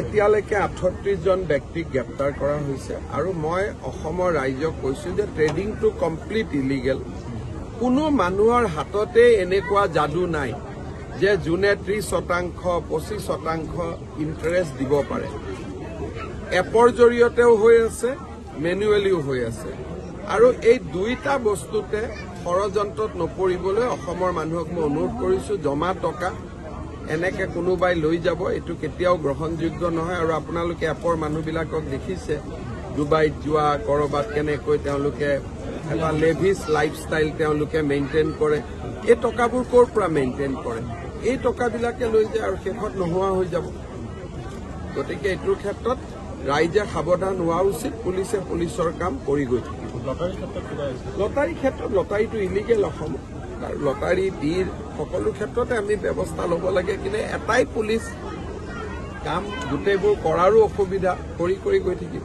এতিয়ালৈকে 38 জন ব্যক্তিক গ্ৰেপ্তাৰ কৰা হৈছে আৰু মই অসমৰ ৰাইজক কৈছো যে ট্ৰেডিংটো কমপ্লিট ইলিগেল। কোনো মানুহৰ হাততে এনেকুৱা যাদু নাই যে যোনে 30% 25% ইণ্টাৰেষ্ট দিব পাৰে। এপৰ জৰিয়তেও হৈ আছে, মেনুৱেলিও হৈ আছে আৰু এই দুইটা বস্তুতে ষড়যন্ত্ৰত নপৰিবলৈ অসমৰ মানুহক মই অনুৰোধ কৰিছো। জমা টকা এনেকে কোনোবাই লৈ যাব, এইটো কেতিয়াও গ্ৰহণযোগ্য নহয়। আৰু আপোনালোকে এপৰ মানুহবিলাকক দেখিছে ডুবাইত যোৱা, কৰবাত কেনেকৈ তেওঁলোকে এটা লেভিছ লাইফষ্টাইল তেওঁলোকে মেইনটেইন কৰে। এই টকাবোৰ ক'ৰ পৰা মেইনটেইন কৰে? এই টকাবিলাকে লৈ যায় আৰু শেষত নোহোৱা হৈ যাব। গতিকে এইটোৰ ক্ষেত্ৰত ৰাইজে সাৱধান হোৱা উচিত। পুলিচে পুলিচৰ কাম কৰি গৈ থাকিব। লটাৰীৰ ক্ষেত্ৰত লটাৰীটো ইলিগেল অসমত আৰু লটাৰী বিৰ সকলো ক্ষেত্ৰতে আমি ব্যৱস্থা ল'ব লাগে। কিন্তু এটাই পুলিচ কাম গোটেইবোৰ কৰাৰো অসুবিধা কৰি গৈ থাকিব।